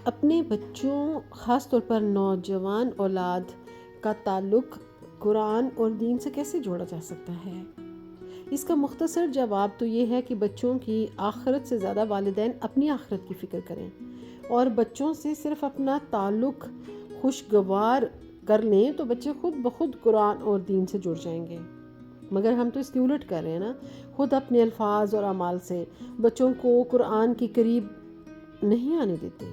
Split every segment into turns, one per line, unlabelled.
اپنے بچوں خاص طور پر نوجوان اولاد کا تعلق قرآن اور دین سے کیسے جوڑا جا سکتا ہے؟ اس کا مختصر جواب تو یہ ہے کہ بچوں کی آخرت سے زیادہ والدین اپنی آخرت کی فکر کریں اور بچوں سے صرف اپنا تعلق خوشگوار کر لیں تو بچے خود بخود قرآن اور دین سے جڑ جائیں گے۔ مگر ہم تو اس کی الٹ کر رہے ہیں نا، خود اپنے الفاظ اور اعمال سے بچوں کو قرآن کے قریب نہیں آنے دیتے،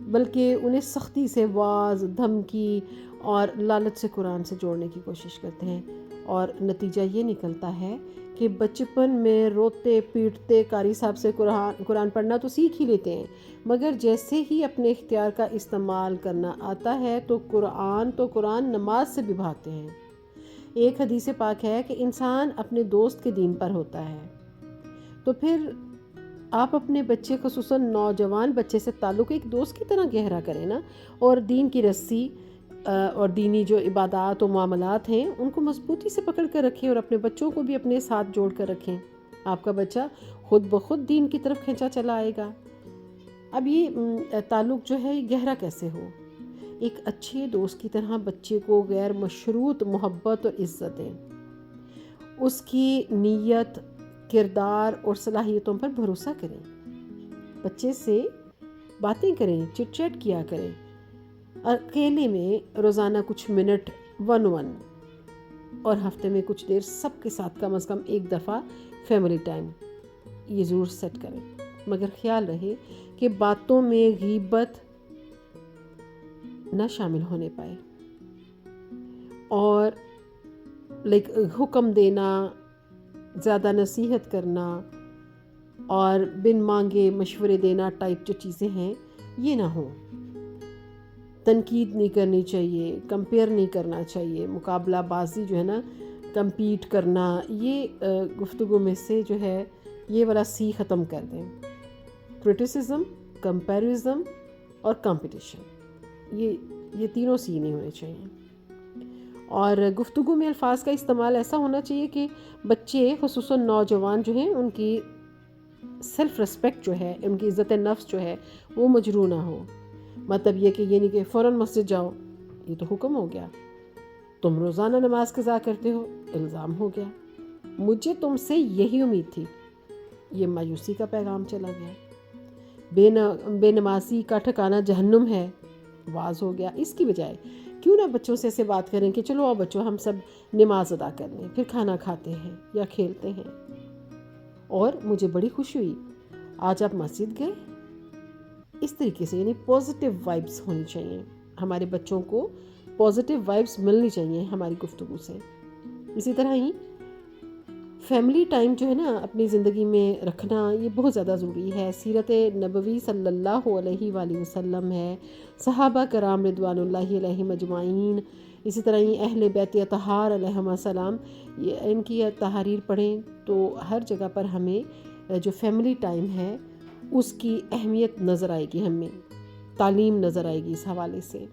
بلکہ انہیں سختی سے وعظ، دھمکی اور لالچ سے قرآن سے جوڑنے کی کوشش کرتے ہیں، اور نتیجہ یہ نکلتا ہے کہ بچپن میں روتے پیٹتے قاری صاحب سے قرآن پڑھنا تو سیکھ ہی لیتے ہیں، مگر جیسے ہی اپنے اختیار کا استعمال کرنا آتا ہے تو قرآن نماز سے بھی بھاگتے ہیں۔ ایک حدیث پاک ہے کہ انسان اپنے دوست کے دین پر ہوتا ہے، تو پھر آپ اپنے بچے خصوصاً نوجوان بچے سے تعلق ایک دوست کی طرح گہرا کریں نا، اور دین کی رسی اور دینی جو عبادات و معاملات ہیں ان کو مضبوطی سے پکڑ کر رکھیں اور اپنے بچوں کو بھی اپنے ساتھ جوڑ کر رکھیں۔ آپ کا بچہ خود بخود دین کی طرف کھینچا چلا آئے گا۔ اب یہ تعلق جو ہے یہ گہرا کیسے ہو؟ ایک اچھے دوست کی طرح بچے کو غیر مشروط محبت اور عزت دیں، اس کی نیت، کردار اور صلاحیتوں پر بھروسہ کریں، بچے سے باتیں کریں، چٹ چیٹ کیا کریں، اکیلے میں روزانہ کچھ منٹ 1-1 اور ہفتے میں کچھ دیر سب کے ساتھ کم از کم ایک دفعہ فیملی ٹائم یہ ضرور سیٹ کریں، مگر خیال رہے کہ باتوں میں غیبت نہ شامل ہونے پائے، اور حکم دینا، زیادہ نصیحت کرنا اور بن مانگے مشورے دینا ٹائپ جو چیزیں ہیں یہ نہ ہوں۔ تنقید نہیں کرنی چاہیے، کمپیئر نہیں کرنا چاہیے، مقابلہ بازی جو ہے نا، کمپیٹ کرنا، یہ گفتگو میں سے جو ہے یہ والا سی ختم کر دیں۔ کرٹیسزم، کمپیرزم اور کمپٹیشن، یہ تینوں سی نہیں ہونے چاہیے۔ اور گفتگو میں الفاظ کا استعمال ایسا ہونا چاہیے کہ بچے خصوصاً نوجوان جو ہیں ان کی سیلف ریسپیکٹ جو ہے، ان کی عزت نفس جو ہے وہ مجروح نہ ہو۔ مطلب یہ کہ یہ نہیں کہ فوراً مسجد جاؤ، یہ تو حکم ہو گیا، تم روزانہ نماز قضا کرتے ہو، الزام ہو گیا، مجھے تم سے یہی امید تھی، یہ مایوسی کا پیغام چلا گیا، بے نمازی کا ٹھکانہ جہنم ہے، واز ہو گیا۔ اس کی بجائے کیوں نہ بچوں سے ایسے بات کریں کہ چلو بچوں ہم سب نماز ادا کر لیں، پھر کھانا کھاتے ہیں یا کھیلتے ہیں، اور مجھے بڑی خوشی ہوئی آج آپ مسجد گئے۔ اس طریقے سے یعنی پازیٹیو وائبس ہونی چاہیے، ہمارے بچوں کو پازیٹیو وائبس ملنی چاہیے ہماری گفتگو سے۔ اسی طرح ہی فیملی ٹائم جو ہے نا اپنی زندگی میں رکھنا یہ بہت زیادہ ضروری ہے۔ سیرت نبوی صلی اللہ علیہ وآلہ وسلم ہے، صحابہ کرام رضوان اللہ علیہم اجمعین، اسی طرح ہی اہل بیت اطہار علیہم السلام، ان کی تحاریر پڑھیں تو ہر جگہ پر ہمیں جو فیملی ٹائم ہے اس کی اہمیت نظر آئے گی، ہمیں تعلیم نظر آئے گی اس حوالے سے۔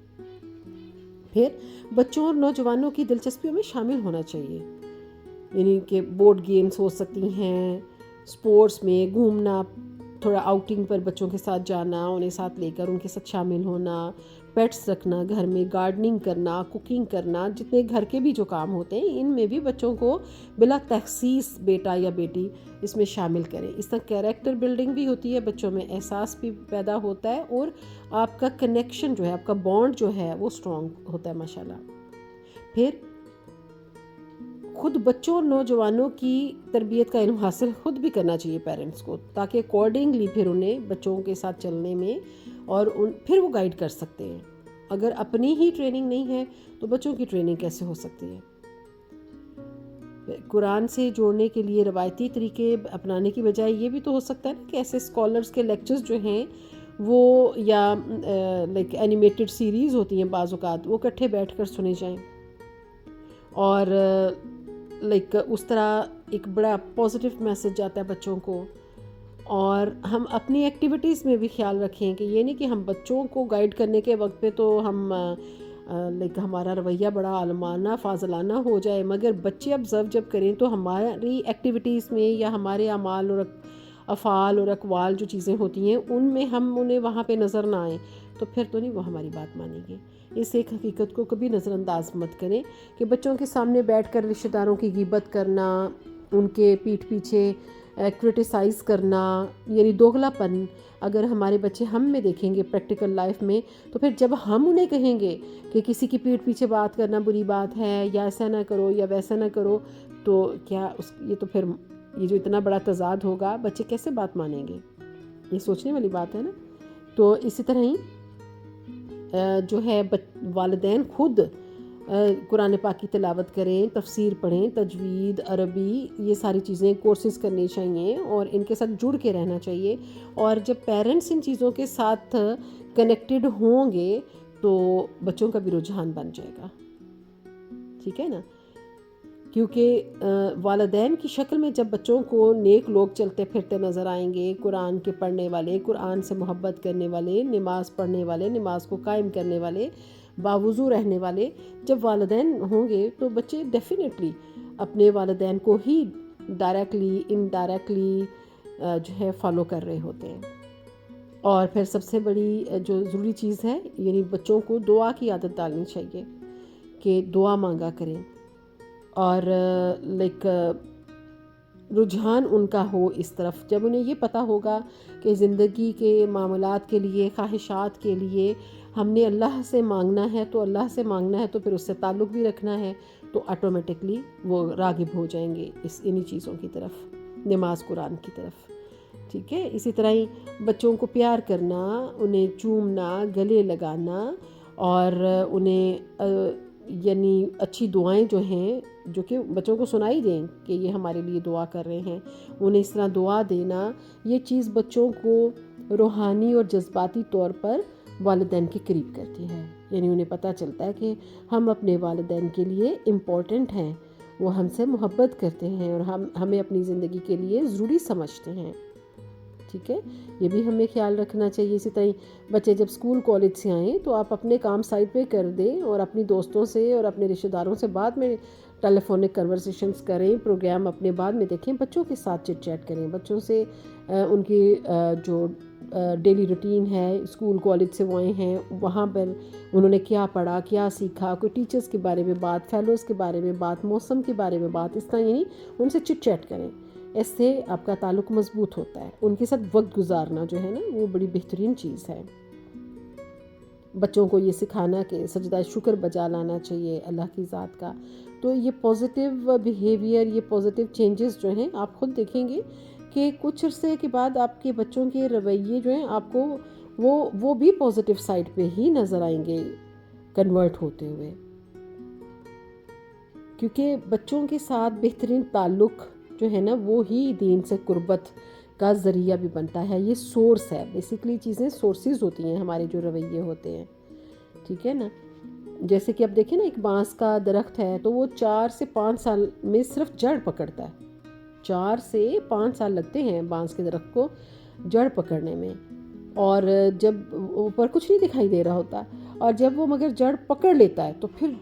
پھر بچوں اور نوجوانوں کی دلچسپیوں میں شامل ہونا چاہیے، یعنی کہ بورڈ گیمز ہو سکتی ہیں، سپورٹس میں گھومنا، تھوڑا آؤٹنگ پر بچوں کے ساتھ جانا، انہیں ساتھ لے کر ان کے ساتھ شامل ہونا، پیٹس رکھنا گھر میں، گارڈننگ کرنا، کوکنگ کرنا، جتنے گھر کے بھی جو کام ہوتے ہیں ان میں بھی بچوں کو بلا تخصیص بیٹا یا بیٹی اس میں شامل کریں۔ اس طرح کیریکٹر بلڈنگ بھی ہوتی ہے، بچوں میں احساس بھی پیدا ہوتا ہے، اور آپ کا کنیکشن جو ہے، آپ کا بانڈ جو ہے وہ اسٹرانگ ہوتا ہے ماشاءاللہ۔ پھر خود بچوں اور نوجوانوں کی تربیت کا علم حاصل خود بھی کرنا چاہیے پیرنٹس کو، تاکہ اکارڈنگلی پھر انہیں بچوں کے ساتھ چلنے میں اور پھر وہ گائیڈ کر سکتے ہیں۔ اگر اپنی ہی ٹریننگ نہیں ہے تو بچوں کی ٹریننگ کیسے ہو سکتی ہے؟ قرآن سے جوڑنے کے لیے روایتی طریقے اپنانے کی بجائے یہ بھی تو ہو سکتا ہے نا کہ ایسے اسکالرس کے لیکچرز جو ہیں وہ، یا اینیمیٹڈ سیریز ہوتی ہیں بعض اوقات، وہ اکٹھے بیٹھ کر سنے جائیں، اور اس طرح ایک بڑا پازیٹیو میسج جاتا ہے بچوں کو۔ اور ہم اپنی ایکٹیویٹیز میں بھی خیال رکھیں کہ یہ نہیں کہ ہم بچوں کو گائیڈ کرنے کے وقت پہ تو ہم ہمارا رویہ بڑا عالمانہ فاضلانہ ہو جائے، مگر بچے آبزرو جب کریں تو ہماری ایکٹیویٹیز میں یا ہمارے اعمال اور افعال اور اقوال جو چیزیں ہوتی ہیں ان میں ہم انہیں وہاں پہ نظر نہ آئیں تو پھر تو نہیں وہ ہماری بات مانیں گے. اس ایک حقیقت کو کبھی نظر انداز مت کریں کہ بچوں کے سامنے بیٹھ کر رشتہ داروں کی غیبت کرنا، ان کے پیٹھ پیچھے کرٹیسائز کرنا، یعنی دوغلا پن اگر ہمارے بچے ہم میں دیکھیں گے پریکٹیکل لائف میں، تو پھر جب ہم انہیں کہیں گے کہ کسی کی پیٹھ پیچھے بات کرنا بری بات ہے یا ایسا نہ کرو یا ویسا نہ کرو، تو کیا یہ تو پھر یہ جو اتنا بڑا تضاد ہوگا بچے کیسے بات مانیں گے؟ یہ سوچنے والی بات ہے نا. تو اسی طرح ہی جو ہے والدین خود قرآن پاک کی تلاوت کریں، تفسیر پڑھیں، تجوید، عربی، یہ ساری چیزیں کورسز کرنے چاہیے اور ان کے ساتھ جڑ کے رہنا چاہیے. اور جب پیرنٹس ان چیزوں کے ساتھ کنیکٹڈ ہوں گے تو بچوں کا بھی رجحان بن جائے گا. ٹھیک ہے نا؟ کیونکہ والدین کی شکل میں جب بچوں کو نیک لوگ چلتے پھرتے نظر آئیں گے، قرآن کے پڑھنے والے، قرآن سے محبت کرنے والے، نماز پڑھنے والے، نماز کو قائم کرنے والے، باوضو رہنے والے جب والدین ہوں گے تو بچے ڈیفینیٹلی اپنے والدین کو ہی ڈائریکٹلی انڈائریکٹلی جو ہے فالو کر رہے ہوتے ہیں. اور پھر سب سے بڑی جو ضروری چیز ہے، یعنی بچوں کو دعا کی عادت ڈالنی چاہیے کہ دعا مانگا کریں اور رجحان ان کا ہو اس طرف. جب انہیں یہ پتہ ہوگا کہ زندگی کے معاملات کے لیے، خواہشات کے لیے ہم نے اللہ سے مانگنا ہے تو اللہ سے مانگنا ہے، تو پھر اس سے تعلق بھی رکھنا ہے، تو آٹومیٹکلی وہ راغب ہو جائیں گے انہی چیزوں کی طرف، نماز قرآن کی طرف. ٹھیک ہے؟ اسی طرح ہی بچوں کو پیار کرنا، انہیں چومنا، گلے لگانا اور انہیں یعنی اچھی دعائیں جو ہیں جو کہ بچوں کو سنائی دیں کہ یہ ہمارے لیے دعا کر رہے ہیں، انہیں اس طرح دعا دینا، یہ چیز بچوں کو روحانی اور جذباتی طور پر والدین کے قریب کرتی ہے. یعنی انہیں پتہ چلتا ہے کہ ہم اپنے والدین کے لیے امپورٹنٹ ہیں، وہ ہم سے محبت کرتے ہیں اور ہمیں اپنی زندگی کے لیے ضروری سمجھتے ہیں. ٹھیک ہے؟ یہ بھی ہمیں خیال رکھنا چاہیے. اسی طرح بچے جب اسکول کالج سے آئیں تو آپ اپنے کام سائٹ پہ کر دیں اور اپنی دوستوں سے اور اپنے رشتہ داروں سے بعد میں ٹیلی فونک کنورسیشنز کریں، پروگرام اپنے بعد میں دیکھیں، بچوں کے ساتھ چٹ چیٹ کریں، بچوں سے ان کی جو ڈیلی روٹین ہے، اسکول کالج سے وہ آئے ہیں وہاں پر انہوں نے کیا پڑھا، کیا سیکھا، کوئی ٹیچرز کے بارے میں بات، فیلوز کے بارے میں بات، موسم کے بارے میں بات، اس طرح یعنی ان سے چٹ چیٹ کریں. اس سے آپ کا تعلق مضبوط ہوتا ہے. ان کے ساتھ وقت گزارنا جو ہے نا وہ بڑی بہترین چیز ہے. بچوں کو یہ سکھانا کہ سجدہ شکر بجا لانا چاہیے اللہ کی ذات کا. تو یہ پازیٹیو بیہیویئر، یہ پازیٹیو چینجز جو ہیں آپ خود دیکھیں گے کہ کچھ عرصے کے بعد آپ کے بچوں کے رویے جو ہیں آپ کو وہ بھی پازیٹیو سائڈ پہ ہی نظر آئیں گے کنورٹ ہوتے ہوئے. کیونکہ بچوں کے ساتھ بہترین تعلق جو ہے نا وہ ہی دین سے قربت کا ذریعہ بھی بنتا ہے. یہ سورس ہے، بیسیکلی چیزیں سورسز ہوتی ہیں ہمارے جو رویے ہوتے ہیں. ٹھیک ہے نا؟ جیسے کہ اب دیکھیں نا، ایک بانس کا درخت ہے تو وہ 4 سے 5 سال میں صرف جڑ پکڑتا ہے. 4 سے 5 سال لگتے ہیں بانس کے درخت کو جڑ پکڑنے میں، اور جب اوپر کچھ نہیں دکھائی دے رہا ہوتا، اور جب وہ مگر جڑ پکڑ لیتا ہے تو پھر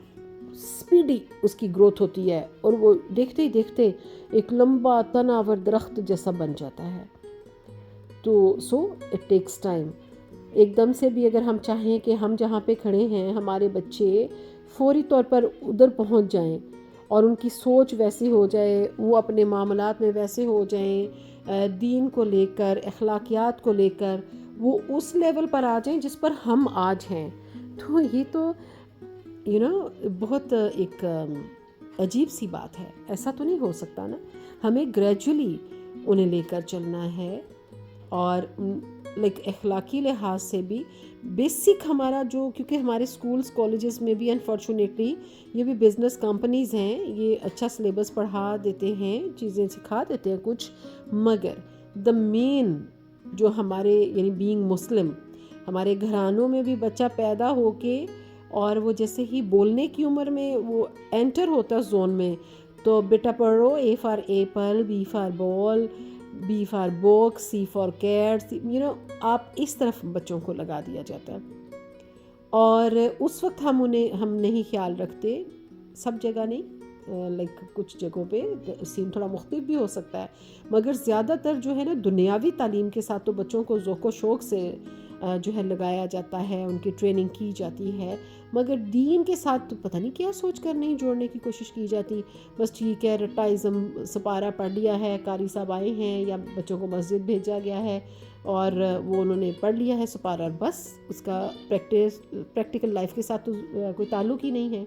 سپیڈی اس کی گروتھ ہوتی ہے اور وہ دیکھتے ہی دیکھتے ایک لمبا تناور درخت جیسا بن جاتا ہے. تو اٹ ٹیکس ٹائم. ایک دم سے بھی اگر ہم چاہیں کہ ہم جہاں پہ کھڑے ہیں ہمارے بچے فوری طور پر ادھر پہنچ جائیں اور ان کی سوچ ویسی ہو جائے، وہ اپنے معاملات میں ویسے ہو جائیں، دین کو لے کر، اخلاقیات کو لے کر وہ اس لیول پر آ جائیں جس پر ہم آج ہیں، تو یہ تو بہت ایک عجیب سی بات ہے. ایسا تو نہیں ہو سکتا نا. ہمیں گریجولی انہیں لے کر چلنا ہے اور اخلاقی لحاظ سے بھی بیسک ہمارا جو، کیونکہ ہمارے اسکولز کالجز میں بھی انفارچونیٹلی یہ بھی بزنس کمپنیز ہیں، یہ اچھا سلیبس پڑھا دیتے ہیں، چیزیں سکھا دیتے ہیں کچھ، مگر دا مین جو ہمارے یعنی بینگ مسلم، ہمارے گھرانوں میں بھی بچہ پیدا ہو کے اور وہ جیسے ہی بولنے کی عمر میں وہ انٹر ہوتا زون میں، تو بیٹا پڑھو A for apple, B for ball, B for book, C for cat, آپ اس طرف بچوں کو لگا دیا جاتا ہے. اور اس وقت ہم نہیں خیال رکھتے، سب جگہ نہیں، لائک کچھ جگہوں پہ سین تھوڑا مختلف بھی ہو سکتا ہے، مگر زیادہ تر جو ہے نا دنیاوی تعلیم کے ساتھ تو بچوں کو ذوق و شوق سے جو ہے لگایا جاتا ہے، ان کی ٹریننگ کی جاتی ہے، مگر دین کے ساتھ تو پتہ نہیں کیا سوچ کر نہیں جوڑنے کی کوشش کی جاتی. بس ٹھیک ہے رٹائزم، سپارہ پڑھ لیا ہے، قاری صاحب آئے ہیں یا بچوں کو مسجد بھیجا گیا ہے اور وہ انہوں نے پڑھ لیا ہے سپارہ، بس اس کا پریکٹیکل لائف کے ساتھ تو کوئی تعلق ہی نہیں ہے.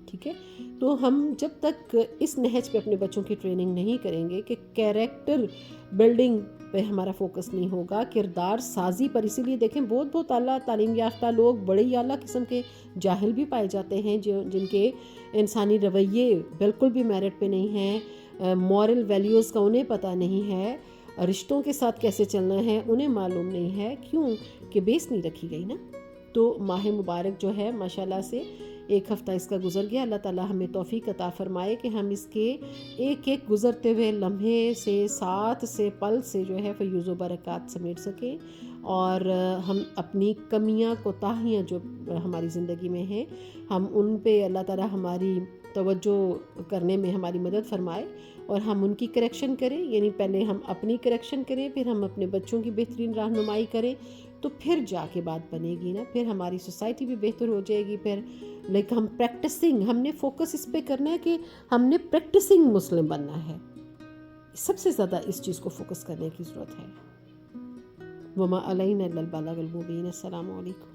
ٹھیک ہے، تو ہم جب تک اس نہج پہ اپنے بچوں کی ٹریننگ نہیں کریں گے کہ کیریکٹر بلڈنگ پہ ہمارا فوکس نہیں ہوگا، کردار سازی پر. اسی لیے دیکھیں بہت اعلیٰ تعلیم یافتہ لوگ بڑے ہی اعلیٰ قسم کے جاہل بھی پائے جاتے ہیں، جن کے انسانی رویے بالکل بھی میرٹ پہ نہیں ہیں، مورل ویلیوز کا انہیں پتہ نہیں ہے، رشتوں کے ساتھ کیسے چلنا ہے انہیں معلوم نہیں ہے. کیوں کہ بیس نہیں رکھی گئی نا. تو ماہ مبارک جو ہے ماشاءاللہ سے ایک ہفتہ اس کا گزر گیا. اللہ تعالی ہمیں توفیق عطا فرمائے کہ ہم اس کے ایک ایک گزرتے ہوئے لمحے سے، ساتھ سے، پل سے جو ہے فیوز و برکات سمیٹ سکیں، اور ہم اپنی کمیاں کوتاہیاں جو ہماری زندگی میں ہیں ہم ان پہ اللہ تعالی ہماری توجہ کرنے میں ہماری مدد فرمائے اور ہم ان کی کریکشن کریں. یعنی پہلے ہم اپنی کریکشن کریں، پھر ہم اپنے بچوں کی بہترین رہنمائی کریں، تو پھر جا کے بات بنے گی نا، پھر ہماری سوسائٹی بھی بہتر ہو جائے گی. پھر لیکن ہم پریکٹسنگ، ہم نے فوکس اس پہ کرنا ہے کہ ہم نے پریکٹسنگ مسلم بننا ہے. سب سے زیادہ اس چیز کو فوکس کرنے کی ضرورت ہے. وما علینا الا البلاغ المبین. السلام علیکم.